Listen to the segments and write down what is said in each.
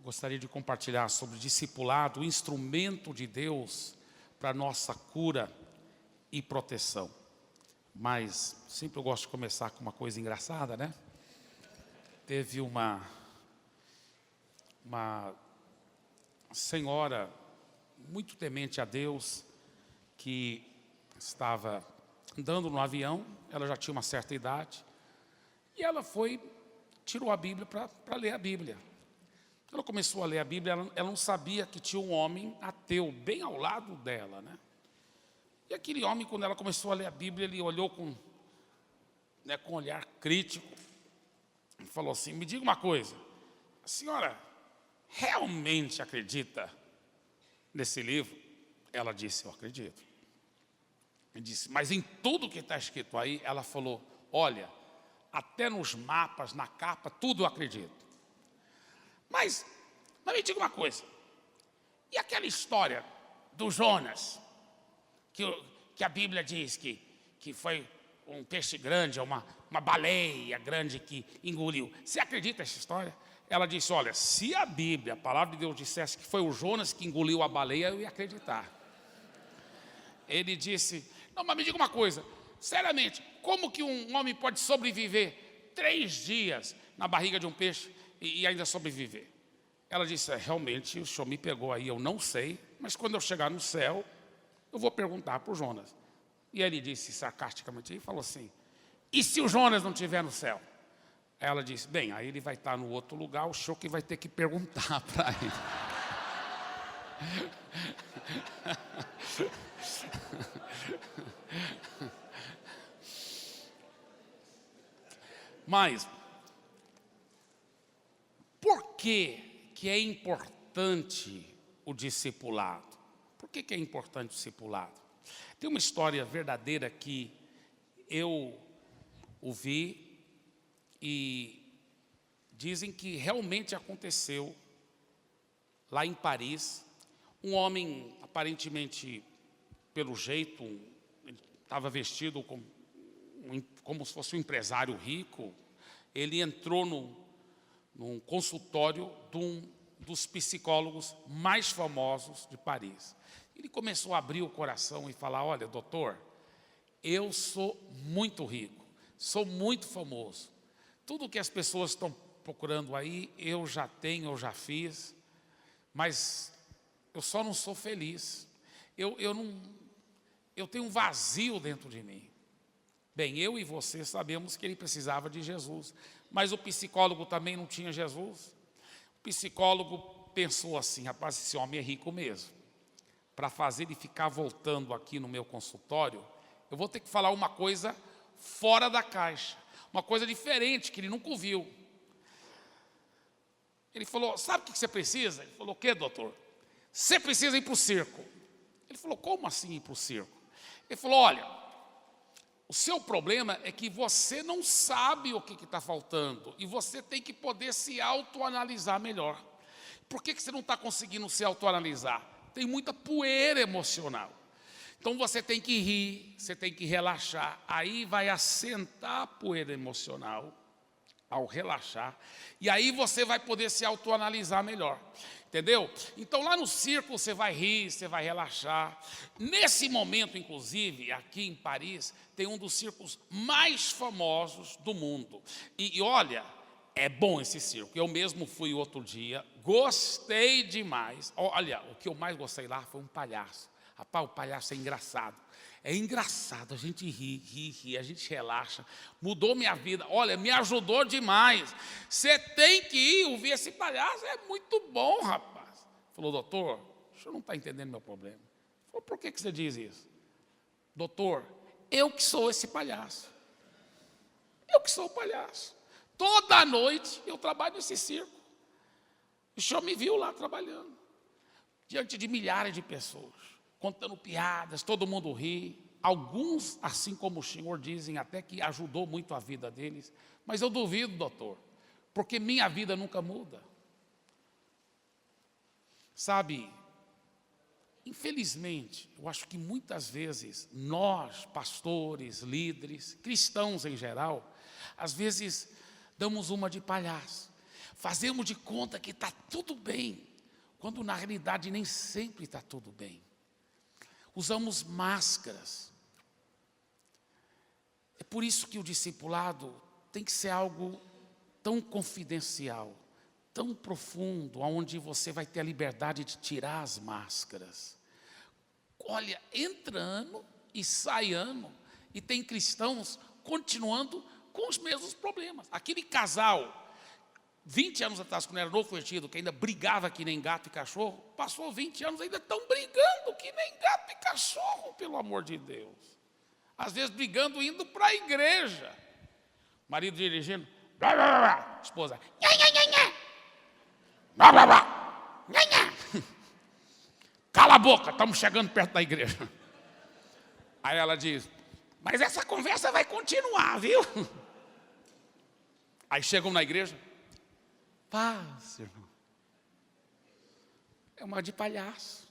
gostaria de compartilhar sobre discipulado, o instrumento de Deus para nossa cura e proteção. Mas sempre eu gosto de começar com uma coisa engraçada, né? Teve uma senhora muito temente a Deus que estava andando no avião, ela já tinha uma certa idade, e ela tirou a Bíblia para ler a Bíblia. Ela começou a ler a Bíblia, ela não sabia que tinha um homem ateu bem ao lado dela, né? E aquele homem, quando ela começou a ler a Bíblia, ele olhou com um olhar crítico e falou assim: me diga uma coisa, a senhora realmente acredita nesse livro? Ela disse: eu acredito. Ele disse: mas em tudo que está escrito aí? Ela falou: olha, até nos mapas, na capa, tudo eu acredito. Mas me diga uma coisa, e aquela história do Jonas, que a Bíblia diz que foi um peixe grande, uma baleia grande que engoliu? Você acredita nessa história? Ela disse: olha, se a Bíblia, a palavra de Deus, dissesse que foi o Jonas que engoliu a baleia, eu ia acreditar. Ele disse: não, mas me diga uma coisa, seriamente, como que um homem pode sobreviver 3 dias na barriga de um peixe e ainda sobreviver? Ela disse: realmente, o senhor me pegou aí, eu não sei, mas quando eu chegar no céu, eu vou perguntar para o Jonas. E ele disse sarcasticamente, e falou assim: e se o Jonas não estiver no céu? Ela disse: bem, aí ele vai estar no outro lugar, o senhor que vai ter que perguntar para ele. Mas, por que é importante o discipulado? Por que é importante o discipulado? Tem uma história verdadeira que eu ouvi e dizem que realmente aconteceu lá em Paris. Um homem, aparentemente, pelo jeito, ele estava vestido como se fosse um empresário rico. Ele entrou num consultório de um dos psicólogos mais famosos de Paris. Ele começou a abrir o coração e falar: olha, doutor, eu sou muito rico, sou muito famoso. Tudo que as pessoas estão procurando aí, eu já tenho, eu já fiz, mas eu só não sou feliz. Eu tenho um vazio dentro de mim. Bem, eu e você sabemos que ele precisava de Jesus, mas o psicólogo também não tinha Jesus. O psicólogo pensou assim: rapaz, esse homem é rico mesmo. Para fazer ele ficar voltando aqui no meu consultório, eu vou ter que falar uma coisa fora da caixa, uma coisa diferente que ele nunca ouviu. Ele falou: sabe o que você precisa? Ele falou: o quê, doutor? Você precisa ir para o circo. Ele falou: como assim ir para o circo? Ele falou: olha, o seu problema é que você não sabe o que está faltando e você tem que poder se autoanalisar melhor. Por que você não está conseguindo se autoanalisar? Tem muita poeira emocional. Então você tem que rir, você tem que relaxar. Aí vai assentar a poeira emocional ao relaxar. E aí você vai poder se autoanalisar melhor. Entendeu? Então lá no circo você vai rir, você vai relaxar. Nesse momento, inclusive, aqui em Paris, tem um dos circos mais famosos do mundo. E olha, é bom esse circo. Eu mesmo fui outro dia, gostei demais. Olha, o que eu mais gostei lá foi um palhaço. Rapaz, o palhaço é engraçado. É engraçado, a gente ri, a gente relaxa. Mudou minha vida. Olha, me ajudou demais. Você tem que ir ouvir esse palhaço, é muito bom, rapaz. Falou: doutor, o senhor não está entendendo meu problema. Falou: por que você diz isso? Doutor, eu que sou esse palhaço. Eu que sou o palhaço. Toda noite eu trabalho nesse circo. O senhor me viu lá trabalhando, diante de milhares de pessoas, contando piadas, todo mundo ri. Alguns, assim como o senhor, dizem até que ajudou muito a vida deles. Mas eu duvido, doutor, porque minha vida nunca muda. Sabe, infelizmente, eu acho que muitas vezes nós, pastores, líderes, cristãos em geral, às vezes damos uma de palhaço. Fazemos de conta que está tudo bem, quando na realidade nem sempre está tudo bem. Usamos máscaras. É por isso que o discipulado tem que ser algo tão confidencial, tão profundo, onde você vai ter a liberdade de tirar as máscaras. Olha, entra ano e sai ano, e tem cristãos continuando com os mesmos problemas. Aquele casal, 20 anos atrás, quando era novo convertido, que ainda brigava que nem gato e cachorro, passou 20 anos, ainda estão brigando que nem gato e cachorro, pelo amor de Deus. Às vezes brigando, indo para a igreja. Marido dirigindo, blá, blá, blá, blá. Esposa, nha, nha, nha, nha. Blá, blá, blá. Nha, nha. Cala a boca, estamos chegando perto da igreja. Aí ela diz, mas essa conversa vai continuar, viu? Aí chegam na igreja, paz, irmão. É uma de palhaço.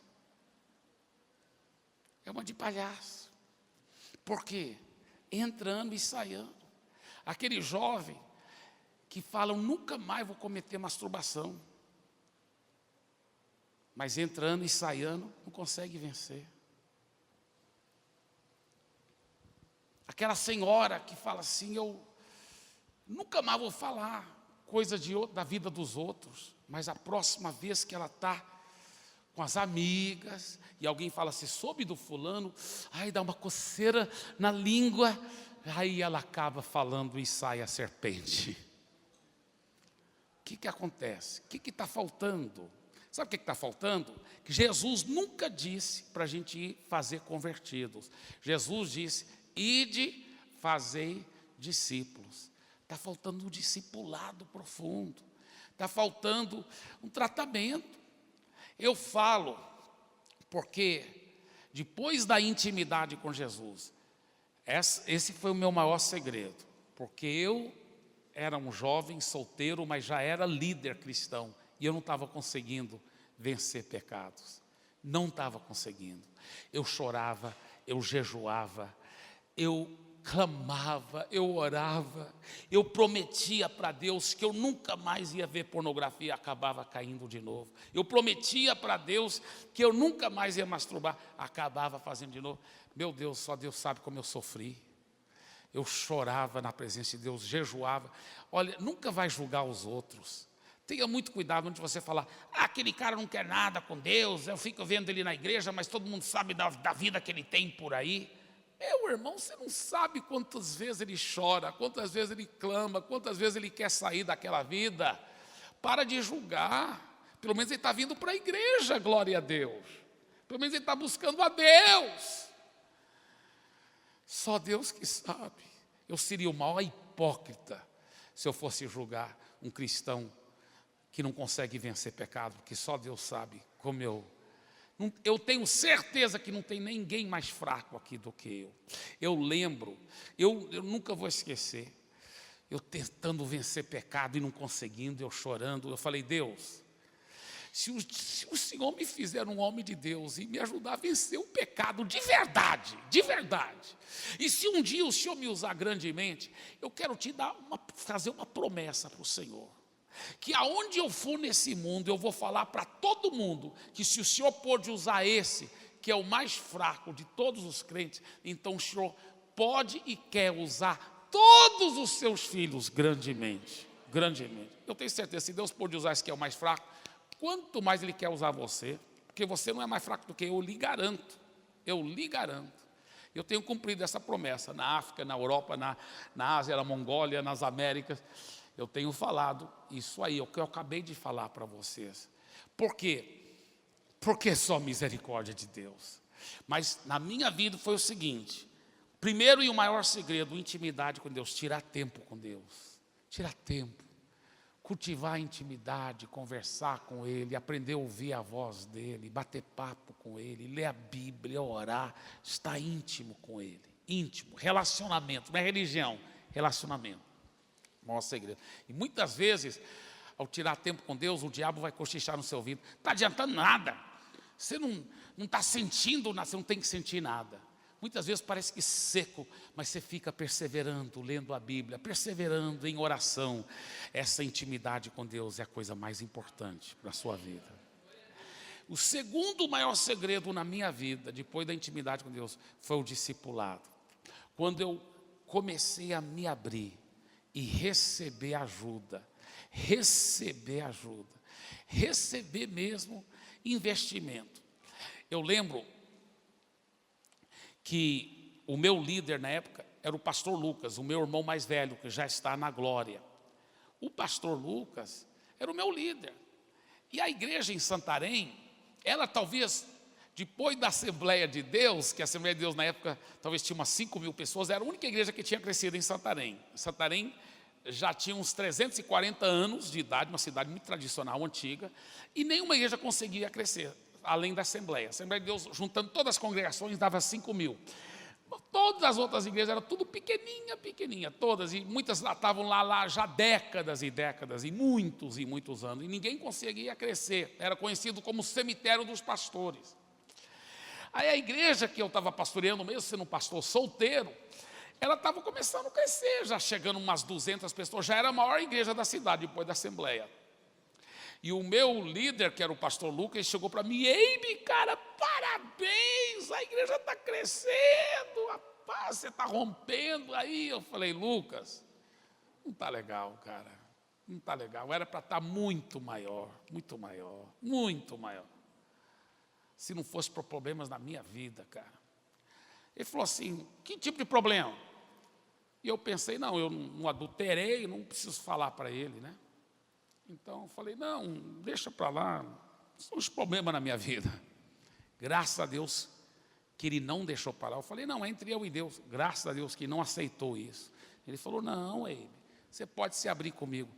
É uma de palhaço. Por quê? Entrando e saindo. Aquele jovem que fala, nunca mais vou cometer masturbação. Mas entrando e saindo, não consegue vencer. Aquela senhora que fala assim, eu nunca mais vou falar coisa da vida dos outros, mas a próxima vez que ela está com as amigas, e alguém fala assim, soube do fulano, ai, dá uma coceira na língua, aí ela acaba falando e sai a serpente. O que acontece? O que está faltando? Sabe o que está faltando? Que Jesus nunca disse para a gente ir fazer convertidos. Jesus disse, ide, fazei discípulos. Está faltando um discipulado profundo. Está faltando um tratamento. Eu falo, porque depois da intimidade com Jesus, esse foi o meu maior segredo. Porque eu era um jovem solteiro, mas já era líder cristão. E eu não estava conseguindo vencer pecados. Não estava conseguindo. Eu chorava, eu jejuava, eu clamava, eu orava, eu prometia para Deus que eu nunca mais ia ver pornografia e acabava caindo de novo. Eu prometia para Deus que eu nunca mais ia masturbar, acabava fazendo de novo. Meu Deus, só Deus sabe como eu sofri. Eu chorava na presença de Deus, jejuava. Olha, nunca vai julgar os outros. Tenha muito cuidado antes de você falar, aquele cara não quer nada com Deus, eu fico vendo ele na igreja, mas todo mundo sabe da vida que ele tem por aí. Meu irmão, você não sabe quantas vezes ele chora, quantas vezes ele clama, quantas vezes ele quer sair daquela vida. Para de julgar. Pelo menos ele está vindo para a igreja, glória a Deus. Pelo menos ele está buscando a Deus. Só Deus que sabe. Eu seria o maior hipócrita se eu fosse julgar um cristão que não consegue vencer pecado, porque só Deus sabe como eu tenho certeza que não tem ninguém mais fraco aqui do que eu. Eu lembro, eu nunca vou esquecer, eu tentando vencer pecado e não conseguindo, eu chorando. Eu falei, Deus, se o Senhor me fizer um homem de Deus e me ajudar a vencer o pecado de verdade, e se um dia o Senhor me usar grandemente, eu quero fazer uma promessa para o Senhor. Que aonde eu for nesse mundo, eu vou falar para todo mundo que se o Senhor pode usar esse, que é o mais fraco de todos os crentes, então o Senhor pode e quer usar todos os seus filhos grandemente. Eu tenho certeza, se Deus pode usar esse que é o mais fraco, quanto mais Ele quer usar você, porque você não é mais fraco do que eu lhe garanto. Eu tenho cumprido essa promessa na África, na Europa, na Ásia, na Mongólia, nas Américas. Eu tenho falado isso aí, o que eu acabei de falar para vocês. Por quê? Porque só misericórdia de Deus. Mas na minha vida foi o seguinte, primeiro e o maior segredo, intimidade com Deus, tirar tempo com Deus. Tirar tempo, cultivar a intimidade, conversar com Ele, aprender a ouvir a voz dEle, bater papo com Ele, ler a Bíblia, orar, estar íntimo com Ele. Íntimo, relacionamento, não é religião, relacionamento. Maior segredo. E muitas vezes, ao tirar tempo com Deus, o diabo vai cochichar no seu ouvido. Não está adiantando nada. Você não está sentindo nada, você não tem que sentir nada. Muitas vezes parece que seco, mas você fica perseverando, lendo a Bíblia, perseverando em oração. Essa intimidade com Deus é a coisa mais importante para a sua vida. O segundo maior segredo na minha vida, depois da intimidade com Deus, foi o discipulado. Quando eu comecei a me abrir e receber ajuda, receber mesmo investimento. Eu lembro que o meu líder na época era o pastor Lucas, o meu irmão mais velho, que já está na glória. O pastor Lucas era o meu líder. E a igreja em Santarém, ela talvez, depois da Assembleia de Deus, que a Assembleia de Deus na época talvez tinha umas 5.000 pessoas, era a única igreja que tinha crescido em Santarém. Santarém já tinha uns 340 anos de idade, uma cidade muito tradicional, antiga, e nenhuma igreja conseguia crescer, além da Assembleia. A Assembleia de Deus, juntando todas as congregações, dava 5.000. Todas as outras igrejas eram tudo pequenininha, todas, e muitas estavam lá já décadas e décadas, e muitos anos, e ninguém conseguia crescer. Era conhecido como cemitério dos pastores. Aí a igreja que eu estava pastoreando, mesmo sendo um pastor solteiro, ela estava começando a crescer, já chegando umas 200 pessoas, já era a maior igreja da cidade, depois da Assembleia. E o meu líder, que era o pastor Lucas, ele chegou para mim: Eibe, cara, parabéns, a igreja está crescendo, rapaz, você está rompendo aí. Eu falei: Lucas, não está legal, cara, não está legal, era para estar muito maior. Se não fosse por problemas na minha vida, cara. Ele falou assim: que tipo de problema? E eu pensei: não, eu não adulterei, não preciso falar para ele, né? Então eu falei: não, deixa para lá, são os problemas na minha vida. Graças a Deus que ele não deixou para lá. Eu falei: não, é entre eu e Deus. Graças a Deus que não aceitou isso. Ele falou: não, Eibe, você pode se abrir comigo.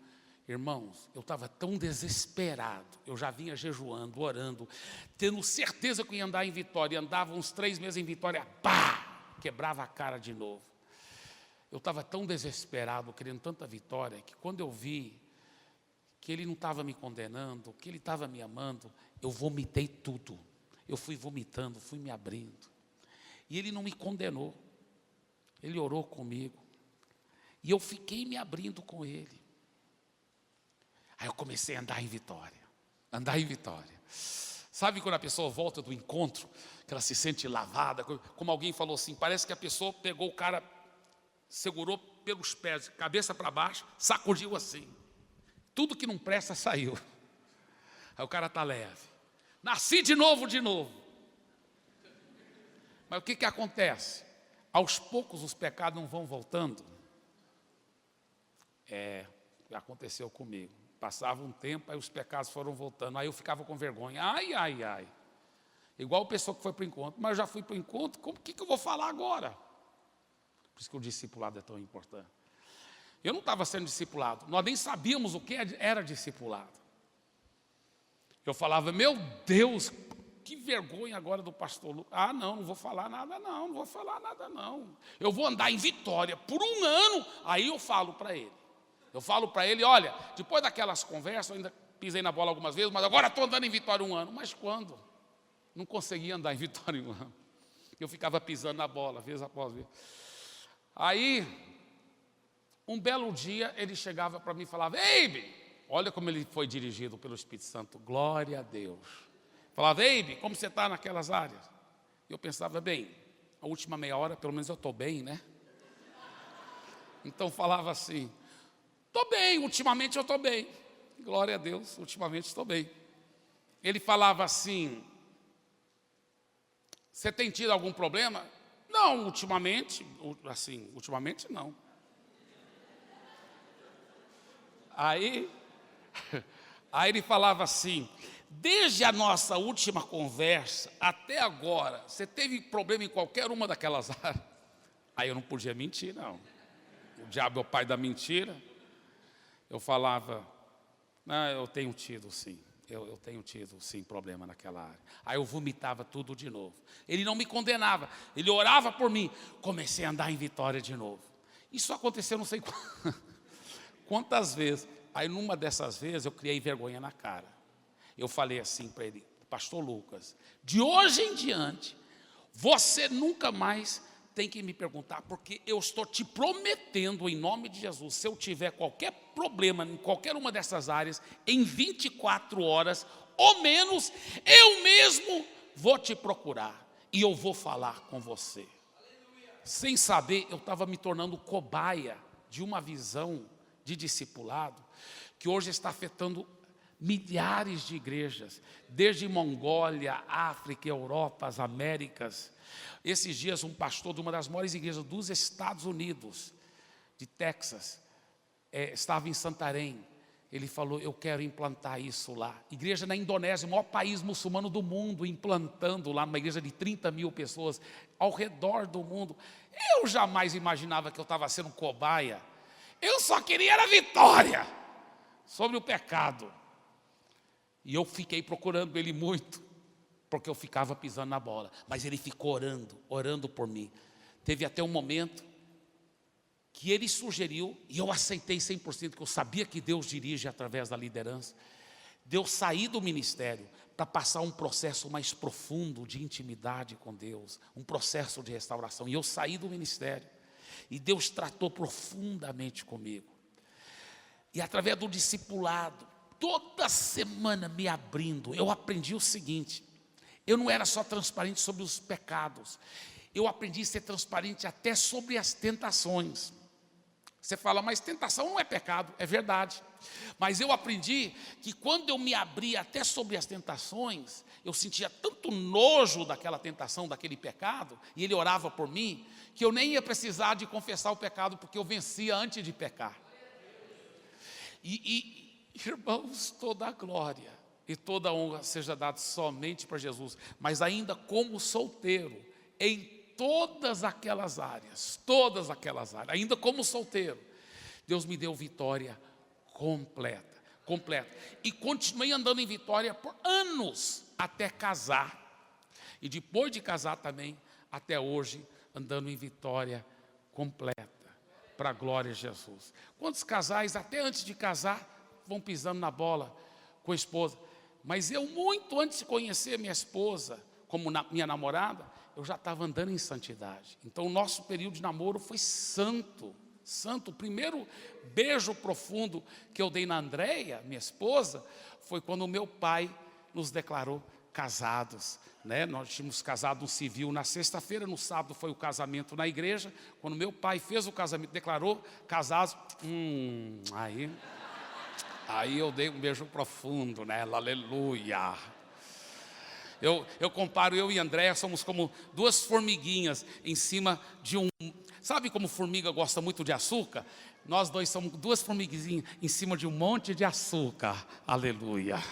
Irmãos, eu estava tão desesperado, eu já vinha jejuando, orando, tendo certeza que ia andar em Vitória, andava uns 3 meses em Vitória, pá, quebrava a cara de novo. Eu estava tão desesperado, querendo tanta vitória, que quando eu vi que ele não estava me condenando, que ele estava me amando, eu vomitei tudo. Eu fui vomitando, fui me abrindo. E ele não me condenou, ele orou comigo. E eu fiquei me abrindo com ele. Aí eu comecei a andar em vitória. Sabe quando a pessoa volta do encontro, que ela se sente lavada, como alguém falou assim, parece que a pessoa pegou o cara, segurou pelos pés, cabeça para baixo, sacudiu assim. Tudo que não presta saiu. Aí o cara está leve. Nasci de novo. Mas o que acontece? Aos poucos os pecados não vão voltando. Aconteceu comigo. Passava um tempo, aí os pecados foram voltando. Aí eu ficava com vergonha. Ai. Igual a pessoa que foi para o encontro. Mas eu já fui para o encontro, o que eu vou falar agora? Por isso que o discipulado é tão importante. Eu não estava sendo discipulado. Nós nem sabíamos o que era discipulado. Eu falava: meu Deus, que vergonha agora do pastor Lucas. Não vou falar nada não. Eu vou andar em Vitória por 1 ano. Aí eu falo para ele. Olha, depois daquelas conversas, eu ainda pisei na bola algumas vezes, mas agora estou andando em Vitória 1 ano. Mas quando? Não conseguia andar em Vitória 1 ano. Eu ficava pisando na bola, vez após vez. Aí, um belo dia, ele chegava para mim e falava: Eibe, olha como ele foi dirigido pelo Espírito Santo, glória a Deus. Falava: Eibe, como você está naquelas áreas? Eu pensava: bem, a última meia hora, pelo menos eu estou bem, né? Então falava assim: estou bem, ultimamente eu estou bem. Glória a Deus, ultimamente estou bem. Ele falava assim: você tem tido algum problema? Não, ultimamente não. Aí ele falava assim: desde a nossa última conversa até agora, você teve problema em qualquer uma daquelas áreas? Aí eu não podia mentir, não. O diabo é o pai da mentira. Eu falava: não, eu tenho tido sim. Eu tenho tido sim problema naquela área. Aí eu vomitava tudo de novo. Ele não me condenava, ele orava por mim. Comecei a andar em Vitória de novo. Isso aconteceu não sei quantas vezes. Aí numa dessas vezes eu criei vergonha na cara. Eu falei assim para ele: pastor Lucas, de hoje em diante, Você nunca mais tem que me perguntar, porque eu estou te prometendo, em nome de Jesus, se eu tiver qualquer problema em qualquer uma dessas áreas, em 24 horas ou menos, eu mesmo vou te procurar e eu vou falar com você. Sem saber, eu estava me tornando cobaia de uma visão de discipulado que hoje está afetando milhares de igrejas, desde Mongólia, África, Europa, as Américas. Esses dias um pastor de uma das maiores igrejas dos Estados Unidos, de Texas, estava em Santarém. Ele falou, eu quero implantar isso lá. Igreja na Indonésia, o maior país muçulmano do mundo, implantando lá uma igreja de 30 mil pessoas ao redor do mundo. Eu jamais imaginava que eu estava sendo cobaia. Eu só queria era vitória sobre o pecado. E eu fiquei procurando ele muito, porque eu ficava pisando na bola. Mas ele ficou orando por mim. Teve até um momento que ele sugeriu, e eu aceitei 100%, que eu sabia que Deus dirige através da liderança, de eu sair do ministério para passar um processo mais profundo de intimidade com Deus, um processo de restauração. E eu saí do ministério, e Deus tratou profundamente comigo. E através do discipulado, toda semana me abrindo, eu aprendi o seguinte: eu não era só transparente sobre os pecados, eu aprendi a ser transparente até sobre as tentações. Você fala, mas tentação não é pecado, é verdade. Mas eu aprendi que quando eu me abria até sobre as tentações, eu sentia tanto nojo daquela tentação, daquele pecado, e ele orava por mim, que eu nem ia precisar de confessar o pecado, porque eu vencia antes de pecar. Irmãos, toda a glória e toda a honra seja dada somente para Jesus, mas ainda como solteiro, em todas aquelas áreas, ainda como solteiro, Deus me deu vitória completa. E continuei andando em vitória por anos, até casar. E depois de casar também, até hoje, andando em vitória completa, para a glória de Jesus. Quantos casais, até antes de casar, vão pisando na bola com a esposa? Mas eu, muito antes de conhecer minha esposa, como minha namorada, eu já estava andando em santidade. Então o nosso período de namoro foi santo. O primeiro beijo profundo que eu dei na Andréia, minha esposa, foi quando o meu pai nos declarou casados, né? Nós tínhamos casado no civil na sexta-feira, no sábado foi o casamento na igreja. Quando meu pai fez o casamento, declarou casados, aí eu dei um beijo profundo nela, aleluia. Eu comparo, eu e Andréia somos como duas formiguinhas em cima de um... Sabe como formiga gosta muito de açúcar? Nós dois somos duas formiguinhas em cima de um monte de açúcar, aleluia.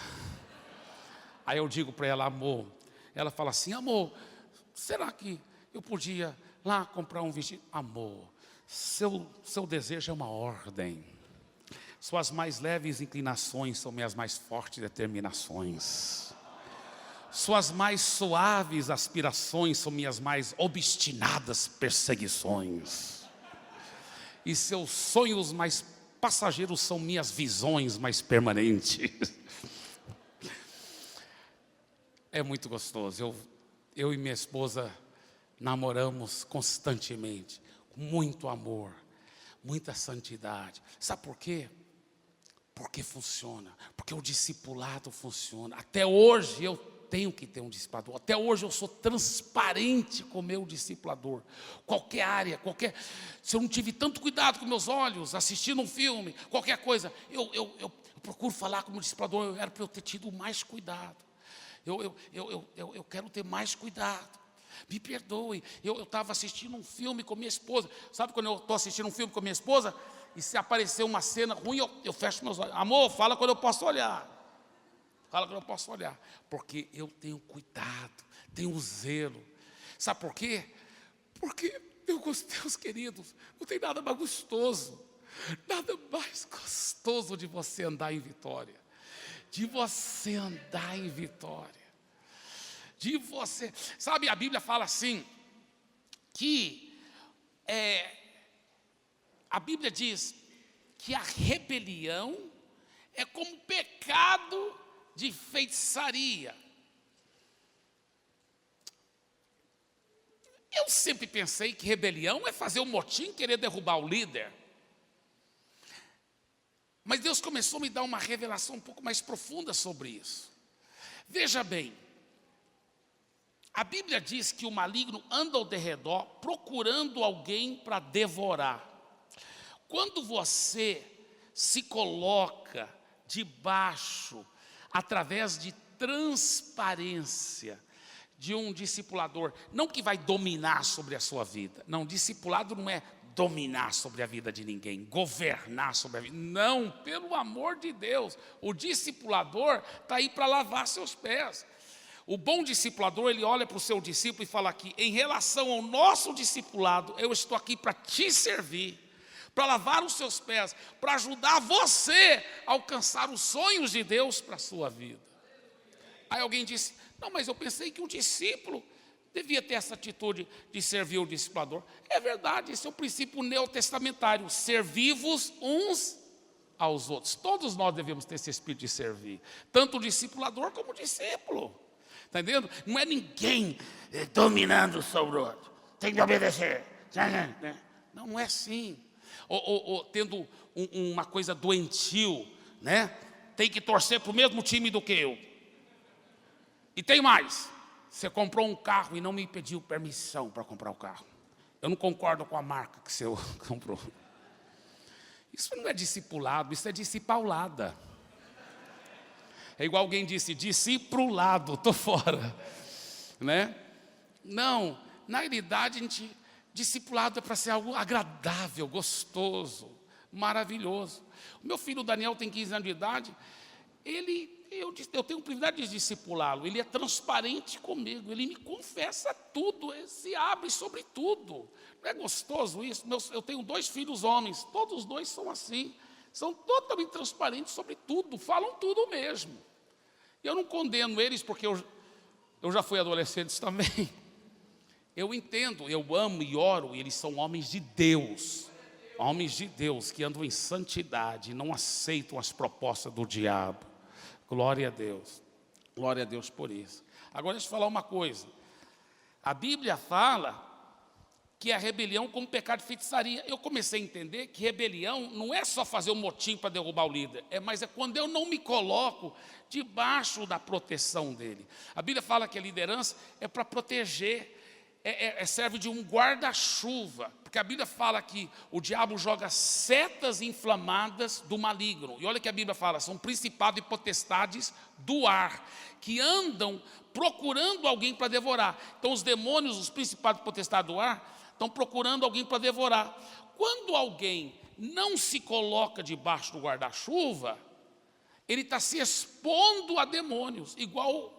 Aí eu digo para ela, amor, ela fala assim, amor, será que eu podia lá comprar um vestido? Amor, seu desejo é uma ordem. Suas mais leves inclinações são minhas mais fortes determinações. Suas mais suaves aspirações são minhas mais obstinadas perseguições. E seus sonhos mais passageiros são minhas visões mais permanentes. É muito gostoso. Eu e minha esposa namoramos constantemente, com muito amor, muita santidade. Sabe por quê? Porque funciona, porque o discipulado funciona. Até hoje eu tenho que ter um discipulador. Até hoje eu sou transparente com o meu discipulador. Qualquer área, se eu não tive tanto cuidado com meus olhos, assistindo um filme, qualquer coisa, eu procuro falar com o meu discipulador. Era para eu ter tido mais cuidado. Eu quero ter mais cuidado. Me perdoe. Eu estava assistindo um filme com minha esposa. Sabe quando eu estou assistindo um filme com minha esposa e se aparecer uma cena ruim, eu fecho meus olhos. Amor, fala quando eu posso olhar. Fala quando eu posso olhar. Porque eu tenho cuidado, tenho zelo. Sabe por quê? Porque, meus queridos, não tem nada mais gostoso. Nada mais gostoso de você andar em vitória. De você andar em vitória. De você... Sabe, a Bíblia fala assim, que... a Bíblia diz que a rebelião é como pecado de feitiçaria. Eu sempre pensei que rebelião é fazer um motim, querer derrubar o líder. Mas Deus começou a me dar uma revelação um pouco mais profunda sobre isso. Veja bem, a Bíblia diz que o maligno anda ao derredor procurando alguém para devorar. Quando você se coloca debaixo, através de transparência, de um discipulador, não que vai dominar sobre a sua vida. Não, discipulado não é dominar sobre a vida de ninguém, governar sobre a vida. Não, pelo amor de Deus. O discipulador está aí para lavar seus pés. O bom discipulador, ele olha para o seu discípulo e fala aqui, em relação ao nosso discipulado, eu estou aqui para te servir, para lavar os seus pés, para ajudar você a alcançar os sonhos de Deus para a sua vida. Aí alguém disse, não, mas eu pensei que um discípulo devia ter essa atitude de servir o discipulador. É verdade, esse é o princípio neotestamentário, servir-vos uns aos outros. Todos nós devemos ter esse espírito de servir, tanto o discipulador como o discípulo. Está entendendo? Não é ninguém dominando sobre o outro, tem que obedecer. Não, não é assim. Ou tendo uma coisa doentio, né? Tem que torcer para o mesmo time do que eu. E tem mais, você comprou um carro e não me pediu permissão para comprar o carro. Eu não concordo com a marca que você comprou. Isso não é discipulado, isso é discipaulada. É igual alguém disse, discipulado, estou fora. Né? Não, na realidade, discipulado é para ser algo agradável, gostoso, maravilhoso. O meu filho Daniel tem 15 anos de idade, eu tenho o privilégio de discipulá-lo, ele é transparente comigo, ele me confessa tudo, ele se abre sobre tudo. Não é gostoso isso? Eu tenho 2 filhos homens, todos os 2 são assim, são totalmente transparentes sobre tudo, falam tudo mesmo. Eu não condeno eles porque eu já fui adolescente também. Eu entendo, eu amo e oro, e eles são homens de Deus que andam em santidade, não aceitam as propostas do diabo. Glória a Deus por isso. Agora deixa eu falar uma coisa, a Bíblia fala que a rebelião como pecado de feitiçaria. Eu comecei a entender que rebelião não é só fazer um motim para derrubar o líder, mas é quando eu não me coloco debaixo da proteção dele. A Bíblia fala que a liderança é para proteger, serve de um guarda-chuva, porque a Bíblia fala que o diabo joga setas inflamadas do maligno, e olha que a Bíblia fala, são principados e potestades do ar, que andam procurando alguém para devorar. Então os demônios, os principados e potestades do ar, estão procurando alguém para devorar. Quando alguém não se coloca debaixo do guarda-chuva, ele está se expondo a demônios, igual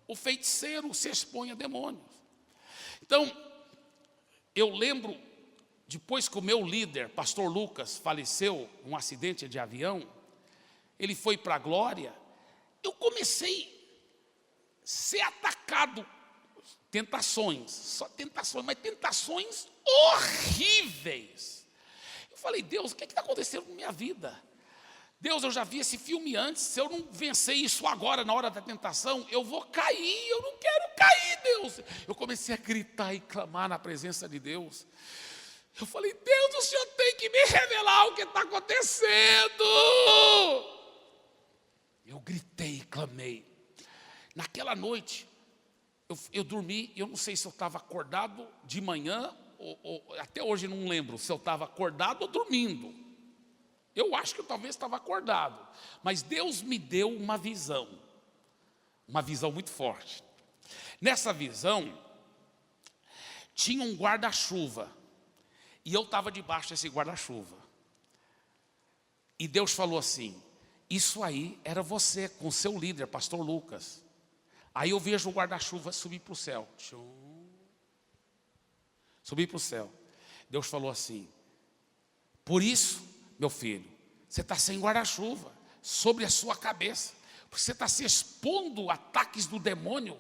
o feiticeiro se expõe a demônios. Então, eu lembro, depois que o meu líder, pastor Lucas, faleceu num acidente de avião, ele foi para a glória, eu comecei a ser atacado, tentações, só tentações, mas tentações horríveis. Eu falei, Deus, o que está acontecendo com minha vida? Deus, eu já vi esse filme antes, se eu não vencer isso agora, na hora da tentação, eu vou cair, eu não quero cair, Deus. Eu comecei a gritar e clamar na presença de Deus. Eu falei, Deus, o Senhor tem que me revelar o que está acontecendo. Eu gritei e clamei. Naquela noite, eu dormi, eu não sei se eu estava acordado de manhã, ou até hoje não lembro se eu estava acordado ou dormindo. Eu acho que eu talvez estava acordado, mas Deus me deu uma visão muito forte. Nessa visão, tinha um guarda-chuva, e eu estava debaixo desse guarda-chuva. E Deus falou assim, isso aí era você, com seu líder, pastor Lucas. Aí eu vejo o guarda-chuva subir para o céu. Subir para o céu. Deus falou assim, por isso, meu filho, você está sem guarda-chuva sobre a sua cabeça, porque você está se expondo a ataques do demônio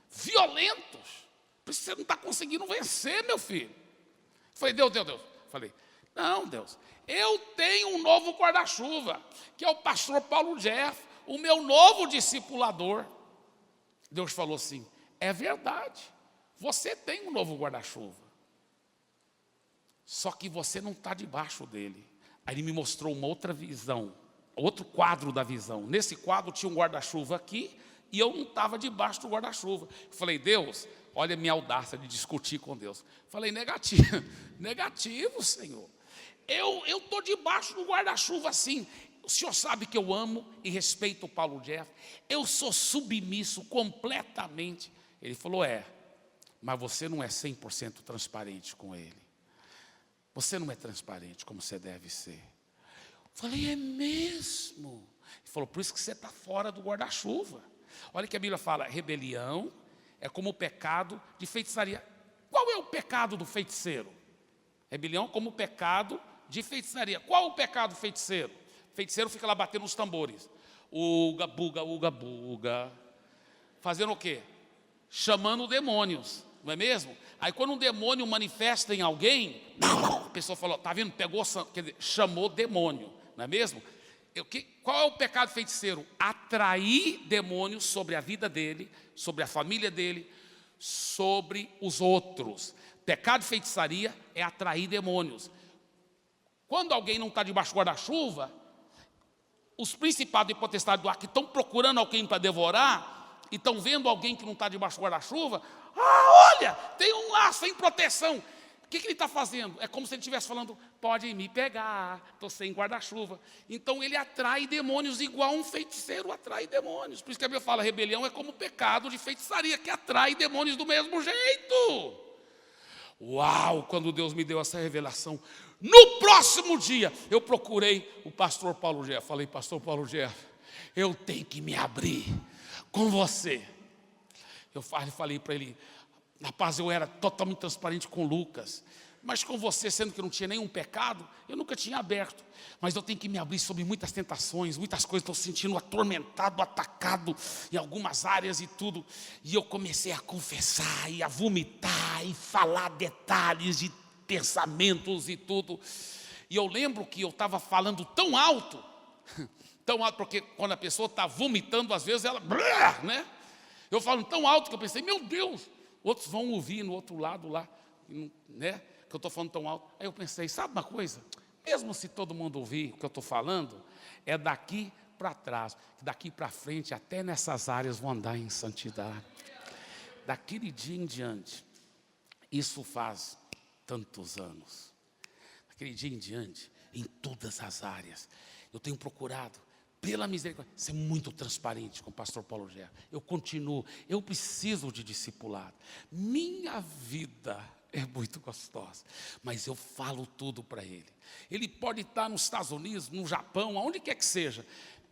violentos, por isso você não está conseguindo vencer, meu filho. Eu falei, Deus. Falei, não, Deus, eu tenho um novo guarda-chuva, que é o pastor Paulo Jeff, o meu novo discipulador. Deus falou assim, é verdade, Você tem um novo guarda-chuva. Só que você não está debaixo dele. Aí ele me mostrou uma outra visão, outro quadro da visão. Nesse quadro tinha um guarda-chuva aqui e eu não estava debaixo do guarda-chuva. Falei, Deus, olha a minha audácia de discutir com Deus. Falei, negativo, negativo, Senhor. Eu estou debaixo do guarda-chuva sim. O Senhor sabe que eu amo e respeito o Paulo Jeff. Eu sou submisso completamente. Ele falou, mas você não é 100% transparente com ele. Você não é transparente como você deve ser. Falei, é mesmo? Ele falou, por isso que você está fora do guarda-chuva. Olha que a Bíblia fala, rebelião é como o pecado de feitiçaria. Qual é o pecado do feiticeiro? Rebelião como o pecado de feitiçaria. Qual o pecado do feiticeiro? O feiticeiro fica lá batendo os tambores. Uga, buga, uga, buga. Fazendo o quê? Chamando demônios, não é mesmo? Aí quando um demônio manifesta em alguém, a pessoa falou, tá vendo? Pegou, quer dizer, chamou demônio, não é mesmo? Qual é o pecado feiticeiro? Atrair demônios sobre a vida dele, sobre a família dele, sobre os outros. Pecado de feitiçaria é atrair demônios. Quando alguém não está debaixo do guarda-chuva, os principados e potestades do ar que estão procurando alguém para devorar, e estão vendo alguém que não está debaixo do guarda-chuva, olha, tem um lá sem proteção. O que ele está fazendo? É como se ele estivesse falando, pode me pegar, estou sem guarda-chuva. Então ele atrai demônios igual um feiticeiro atrai demônios. Por isso que a Bíblia fala, rebelião é como o pecado de feitiçaria, que atrai demônios do mesmo jeito. Uau, quando Deus me deu essa revelação, no próximo dia eu procurei o pastor Paulo Jeff. Falei, pastor Paulo Jeff, eu tenho que me abrir com você. Eu falei para ele, rapaz, eu era totalmente transparente com Lucas, mas com você, sendo que eu não tinha nenhum pecado, eu nunca tinha aberto. Mas eu tenho que me abrir sobre muitas tentações, muitas coisas, estou sentindo atormentado, atacado em algumas áreas e tudo. E eu comecei a confessar e a vomitar e falar detalhes de pensamentos e tudo. E eu lembro que eu estava falando tão alto, porque quando a pessoa está vomitando, às vezes ela, né? Eu falo tão alto que eu pensei, meu Deus, outros vão ouvir no outro lado lá, né? Que eu estou falando tão alto. Aí eu pensei, sabe uma coisa? Mesmo se todo mundo ouvir o que eu estou falando, é daqui para trás, daqui para frente, até nessas áreas vão andar em santidade. Daquele dia em diante, isso faz tantos anos. Daquele dia em diante, em todas as áreas, eu tenho procurado, pela misericórdia, ser muito transparente com o pastor Paulo Jeff. Eu continuo, eu preciso de discipulado. Minha vida é muito gostosa, mas eu falo tudo para ele. Ele pode estar nos Estados Unidos, no Japão, aonde quer que seja,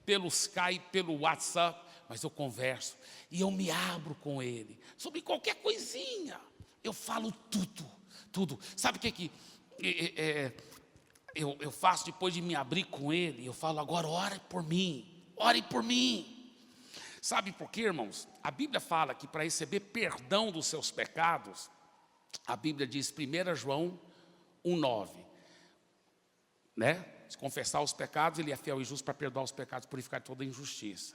pelo Skype, pelo WhatsApp, mas eu converso e eu me abro com ele sobre qualquer coisinha. Eu falo tudo. Sabe o que eu faço depois de me abrir com ele? Eu falo, agora ore por mim. Sabe por quê, irmãos? A Bíblia fala que para receber perdão dos seus pecados, a Bíblia diz, 1 João 1,9, né? Se confessar os pecados, ele é fiel e justo para perdoar os pecados, purificar toda injustiça.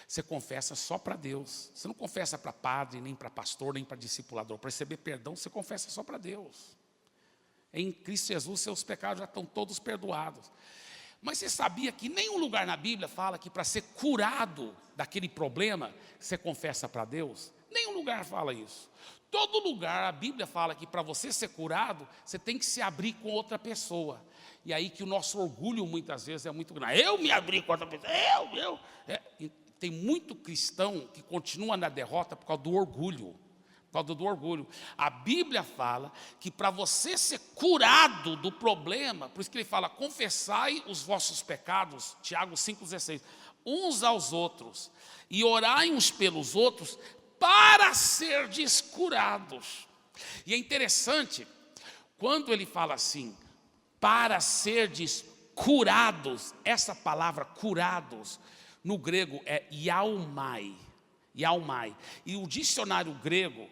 Você confessa só para Deus. Você não confessa para padre, nem para pastor, nem para discipulador. Para receber perdão, você confessa só para Deus. Em Cristo Jesus, seus pecados já estão todos perdoados. Mas você sabia que nenhum lugar na Bíblia fala que para ser curado daquele problema, você confessa para Deus? Nenhum lugar fala isso. Todo lugar a Bíblia fala que para você ser curado, você tem que se abrir com outra pessoa. E aí que o nosso orgulho muitas vezes é muito grande. Eu me abri com outra pessoa, tem muito cristão que continua na derrota por causa do orgulho. Por causa do orgulho. A Bíblia fala que para você ser curado do problema, por isso que ele fala, confessai os vossos pecados, Tiago 5,16, uns aos outros, e orai uns pelos outros, para serdes curados. E é interessante, quando ele fala assim, para serdes curados, essa palavra curados, no grego é iaumai. E o dicionário grego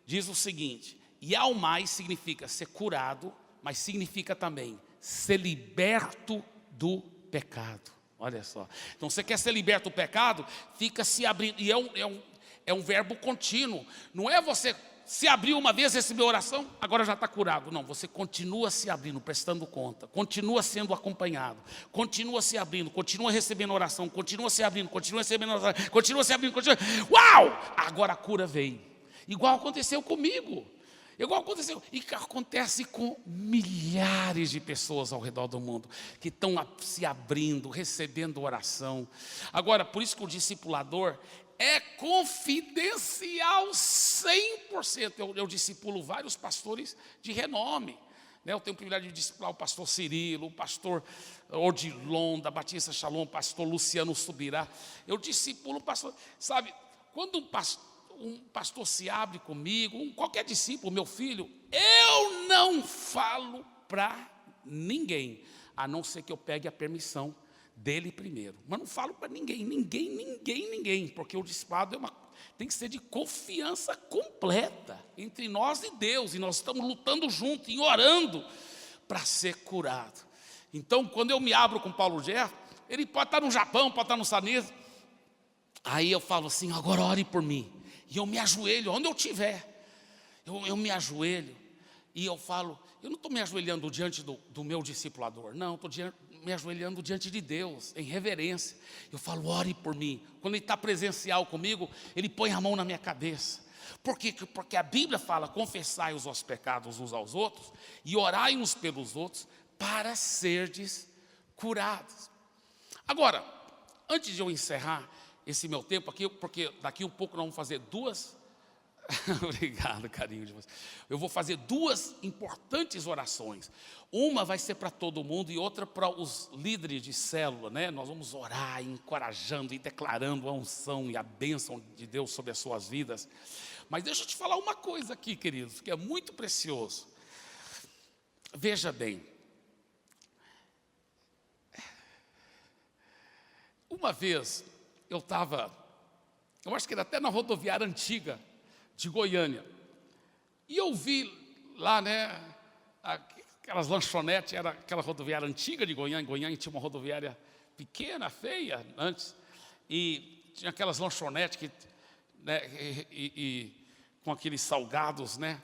diz o seguinte, iaumai significa ser curado, mas significa também ser liberto do pecado. Olha só. Então você quer ser liberto do pecado, fica se abrindo, e é um verbo contínuo. Não é você se abriu uma vez, recebeu oração, agora já está curado. Não, você continua se abrindo, prestando conta, continua sendo acompanhado, continua se abrindo, continua recebendo oração, continua se abrindo, continua recebendo oração, continua se abrindo, continua. Uau! Agora a cura veio. Igual aconteceu comigo. Igual aconteceu, e acontece com milhares de pessoas ao redor do mundo, que estão se abrindo, recebendo oração. Agora, por isso que o discipulador é confidencial 100%. Eu discipulo vários pastores de renome. Eu tenho o privilégio de discipular o pastor Cirilo, o pastor Odilon, da Batista Shalom, o pastor Luciano Subirá. Eu discipulo o pastor, sabe, quando um pastor se abre comigo, qualquer discípulo, meu filho, eu não falo para ninguém, a não ser que eu pegue a permissão dele primeiro. Mas não falo para ninguém, porque o discipulado tem que ser de confiança completa entre nós e Deus, e nós estamos lutando juntos e orando para ser curado. Então, quando eu me abro com Paulo Gerro, ele pode estar no Japão, pode estar nos Estados Unidos, aí eu falo assim, agora ore por mim. E eu me ajoelho, onde eu estiver, eu me ajoelho e eu falo, eu não estou me ajoelhando diante do meu discipulador, não, estou me ajoelhando diante de Deus, em reverência. Eu falo, ore por mim. Quando ele está presencial comigo, ele põe a mão na minha cabeça. Por quê? Porque a Bíblia fala, confessai os vossos pecados uns aos outros e orai uns pelos outros para serdes curados. Agora, antes de eu encerrar esse meu tempo aqui, porque daqui um pouco nós vamos fazer duas, obrigado, carinho de vocês. Eu vou fazer duas importantes orações. Uma vai ser para todo mundo e outra para os líderes de célula, né? Nós vamos orar, encorajando e declarando a unção e a bênção de Deus sobre as suas vidas. Mas deixa eu te falar uma coisa aqui, queridos, que é muito precioso. Veja bem, uma vez eu acho que era até na rodoviária antiga de Goiânia, e eu vi lá, né, aquelas lanchonetes, era aquela rodoviária antiga de Goiânia. Goiânia tinha uma rodoviária pequena, feia, antes, e tinha aquelas lanchonetes que, né, e com aqueles salgados, né,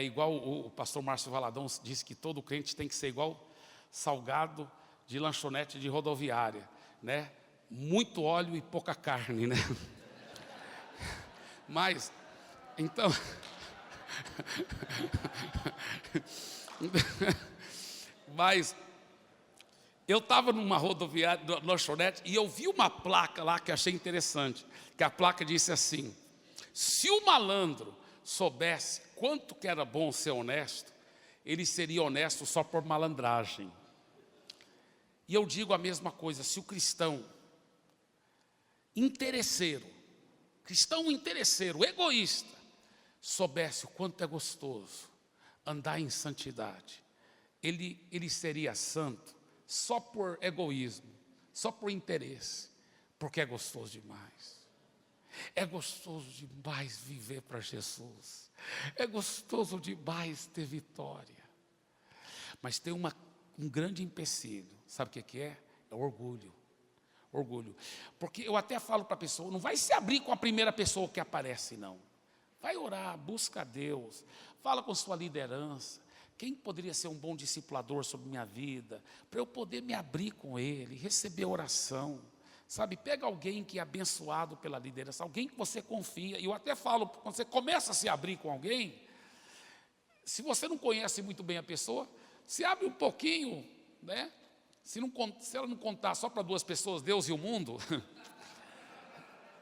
igual o pastor Márcio Valadão disse que todo crente tem que ser igual salgado de lanchonete de rodoviária, né, muito óleo e pouca carne, né? Mas, então, mas eu estava numa rodoviária, lanchonete, e eu vi uma placa lá que achei interessante, que a placa disse assim, se o malandro soubesse quanto que era bom ser honesto, ele seria honesto só por malandragem. E eu digo a mesma coisa, se o cristão interesseiro, egoísta, soubesse o quanto é gostoso andar em santidade, ele seria santo só por egoísmo, só por interesse, porque é gostoso demais. É gostoso demais viver para Jesus. É gostoso demais ter vitória. Mas tem um grande empecilho, sabe o que é? É o orgulho. Orgulho, porque eu até falo para a pessoa, não vai se abrir com a primeira pessoa que aparece, não. Vai orar, busca a Deus, fala com sua liderança. Quem poderia ser um bom discipulador sobre minha vida, para eu poder me abrir com ele, receber oração, sabe? Pega alguém que é abençoado pela liderança, alguém que você confia. E eu até falo, quando você começa a se abrir com alguém, se você não conhece muito bem a pessoa, se abre um pouquinho, né? Se ela não contar só para duas pessoas, Deus e o mundo,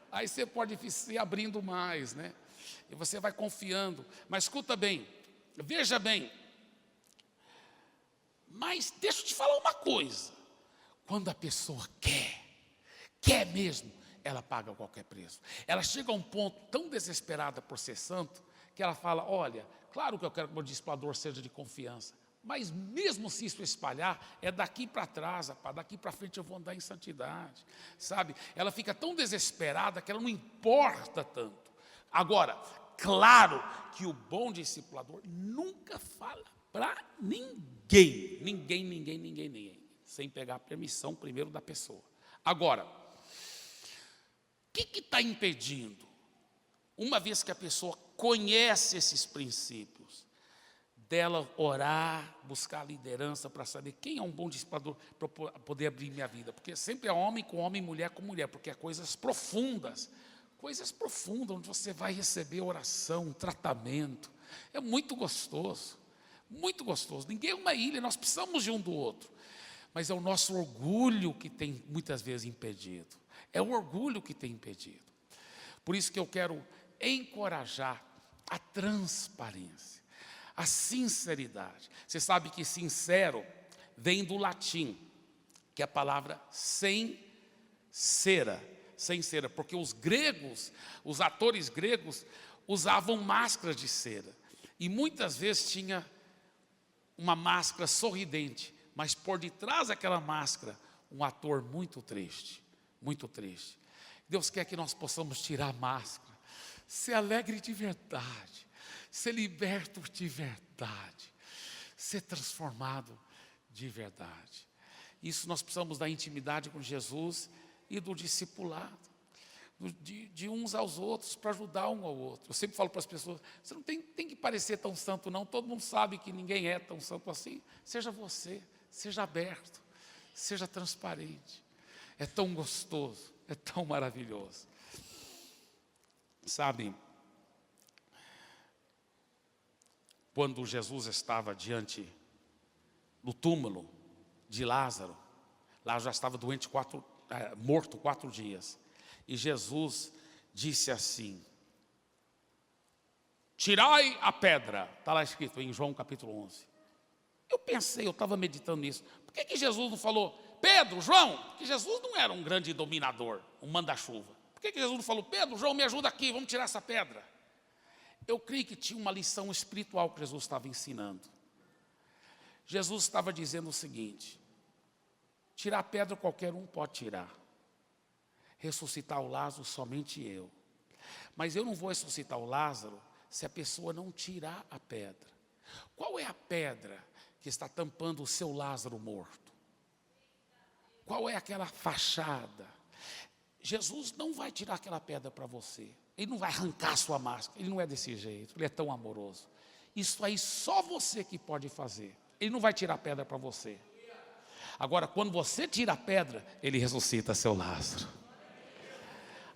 aí você pode se abrindo mais, né? E você vai confiando. Mas escuta bem, veja bem. Mas deixa eu te falar uma coisa. Quando a pessoa quer mesmo, ela paga qualquer preço. Ela chega a um ponto tão desesperada por ser santo, que ela fala, olha, claro que eu quero que o meu discipulador seja de confiança, mas mesmo se isso espalhar, é daqui para trás, rapaz, daqui para frente eu vou andar em santidade, sabe? Ela fica tão desesperada que ela não importa tanto. Agora, claro que o bom discipulador nunca fala para ninguém, sem pegar a permissão primeiro da pessoa. Agora, o que está impedindo Uma vez que a pessoa conhece esses princípios, dela orar, buscar liderança para saber quem é um bom dissipador para poder abrir minha vida. Porque sempre é homem com homem, mulher com mulher, porque é coisas profundas, onde você vai receber oração, tratamento. É muito gostoso, muito gostoso. Ninguém é uma ilha, nós precisamos de um do outro. Mas é o nosso orgulho que tem muitas vezes impedido. É o orgulho que tem impedido. Por isso que eu quero encorajar a transparência, a sinceridade. Você sabe que sincero vem do latim, que é a palavra sem cera, porque os gregos, os atores gregos, usavam máscaras de cera. E muitas vezes tinha uma máscara sorridente, mas por detrás daquela máscara, um ator muito triste, muito triste. Deus quer que nós possamos tirar a máscara, ser alegre de verdade, ser liberto de verdade, ser transformado de verdade. Isso nós precisamos da intimidade com Jesus e do discipulado, de uns aos outros, para ajudar um ao outro. Eu sempre falo para as pessoas, você não tem que parecer tão santo não, todo mundo sabe que ninguém é tão santo assim. Seja você, seja aberto, seja transparente. É tão gostoso, é tão maravilhoso. Sabe, quando Jesus estava diante do túmulo de Lázaro, Lázaro já estava doente, morto 4 dias. E Jesus disse assim: tirai a pedra. Está lá escrito em João capítulo 11. Eu estava meditando nisso. Por que Jesus não falou, Pedro, João? Porque Jesus não era um grande dominador, um manda-chuva. Por que Jesus não falou, Pedro, João, me ajuda aqui, vamos tirar essa pedra? Eu creio que tinha uma lição espiritual que Jesus estava ensinando. Jesus estava dizendo o seguinte: tirar a pedra qualquer um pode tirar. Ressuscitar o Lázaro somente eu. Mas eu não vou ressuscitar o Lázaro se a pessoa não tirar a pedra. Qual é a pedra que está tampando o seu Lázaro morto? Qual é aquela fachada? Jesus não vai tirar aquela pedra para você. Ele não vai arrancar a sua máscara. Ele não é desse jeito. Ele é tão amoroso. Isso aí só você que pode fazer. Ele não vai tirar a pedra para você. Agora, quando você tira a pedra, ele ressuscita seu Lázaro.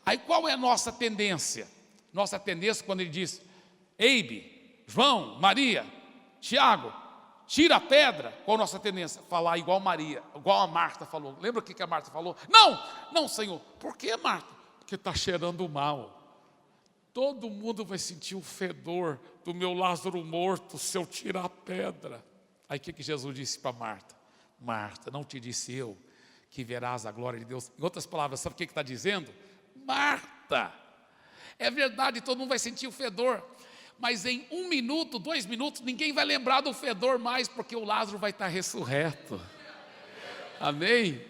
Aí qual é a nossa tendência? Nossa tendência quando ele diz, Eibe, João, Maria, Tiago, tira a pedra. Qual a nossa tendência? Falar igual Maria, igual a Marta falou. Lembra o que a Marta falou? Não, Senhor. Por que, Marta? Porque está cheirando mal. Todo mundo vai sentir o fedor do meu Lázaro morto se eu tirar a pedra. Aí o que Jesus disse para Marta? Marta, não te disse eu que verás a glória de Deus? Em outras palavras, sabe o que está dizendo? Marta, é verdade, todo mundo vai sentir o fedor, mas em 1 minuto, 2 minutos, ninguém vai lembrar do fedor mais, porque o Lázaro vai estar ressurreto. Amém?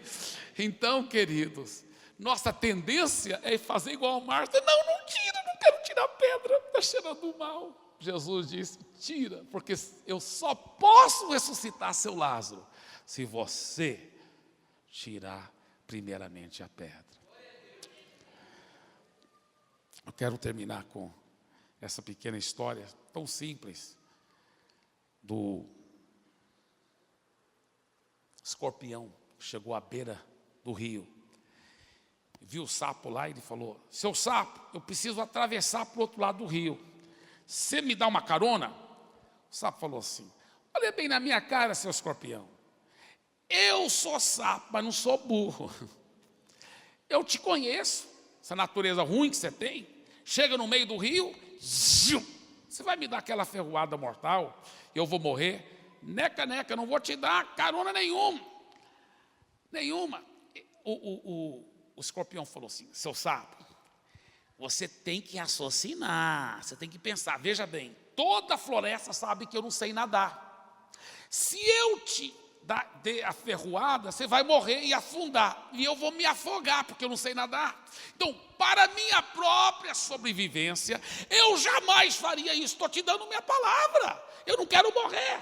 Então, queridos, nossa tendência é fazer igual a Marta. Não tira, não quero tirar a pedra, está cheirando mal. Jesus disse, tira, porque eu só posso ressuscitar seu Lázaro se você tirar primeiramente a pedra. Eu quero terminar com essa pequena história tão simples do escorpião que chegou à beira do rio. Viu o sapo lá e ele falou, seu sapo, eu preciso atravessar para o outro lado do rio. Você me dá uma carona? O sapo falou assim, olha bem na minha cara, seu escorpião. Eu sou sapo, mas não sou burro. Eu te conheço, essa natureza ruim que você tem. Chega no meio do rio, você vai me dar aquela ferroada mortal, eu vou morrer. Neca, não vou te dar carona nenhuma. O escorpião falou assim, seu sapo, você tem que raciocinar, você tem que pensar. Veja bem, toda a floresta sabe que eu não sei nadar. Se eu te der a ferroada, você vai morrer e afundar, e eu vou me afogar, porque eu não sei nadar. Então, para minha própria sobrevivência, eu jamais faria isso. Estou te dando minha palavra, eu não quero morrer.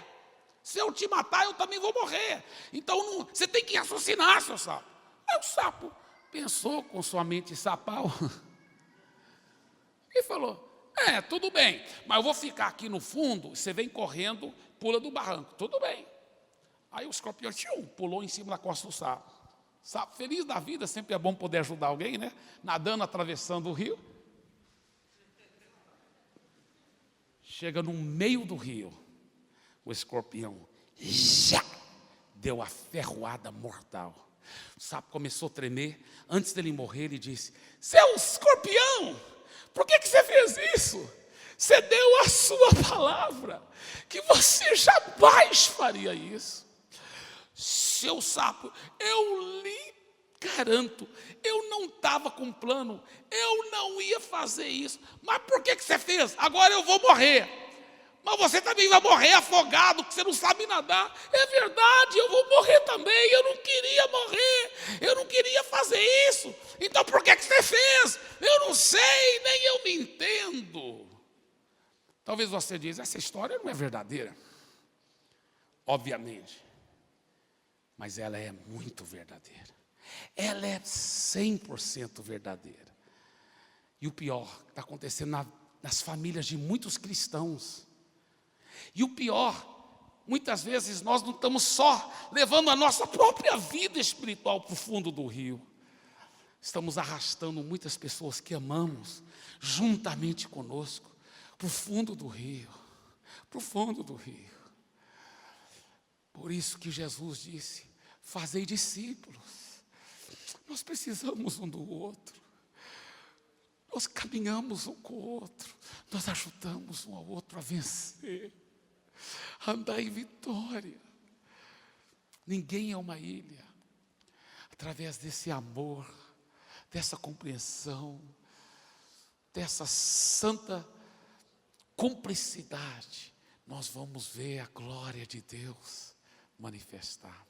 Se eu te matar, eu também vou morrer. Então, você tem que raciocinar, seu sapo. Aí o sapo pensou com sua mente sapal e falou falou, tudo bem, mas eu vou ficar aqui no fundo, você vem correndo, pula do barranco. Tudo bem. Aí o escorpião pulou em cima da costa do sapo. Sapo feliz da vida, sempre é bom poder ajudar alguém, né? Nadando, atravessando o rio. Chega no meio do rio, o escorpião já deu a ferroada mortal. O sapo começou a tremer. Antes dele morrer, ele disse, seu escorpião, por que você fez isso? Você deu a sua palavra, que você jamais faria isso. Seu sapo, eu lhe garanto, eu não estava com plano, eu não ia fazer isso. Mas por que você fez? Agora eu vou morrer. Mas você também vai morrer afogado, porque você não sabe nadar. É verdade, eu vou morrer também. Eu não queria morrer, eu não queria fazer isso. Então por que você fez? Eu não sei, nem eu me entendo. Talvez você diz, essa história não é verdadeira. Obviamente. Mas ela é muito verdadeira. Ela é 100% verdadeira. E o pior está acontecendo nas famílias de muitos cristãos. E o pior, muitas vezes nós não estamos só levando a nossa própria vida espiritual para o fundo do rio. Estamos arrastando muitas pessoas que amamos, juntamente conosco, para o fundo do rio. Para o fundo do rio. Por isso que Jesus disse, fazei discípulos. Nós precisamos um do outro. Nós caminhamos um com o outro. Nós ajudamos um ao outro a vencer. A andar em vitória. Ninguém é uma ilha. Através desse amor, dessa compreensão, dessa santa cumplicidade, nós vamos ver a glória de Deus manifestar.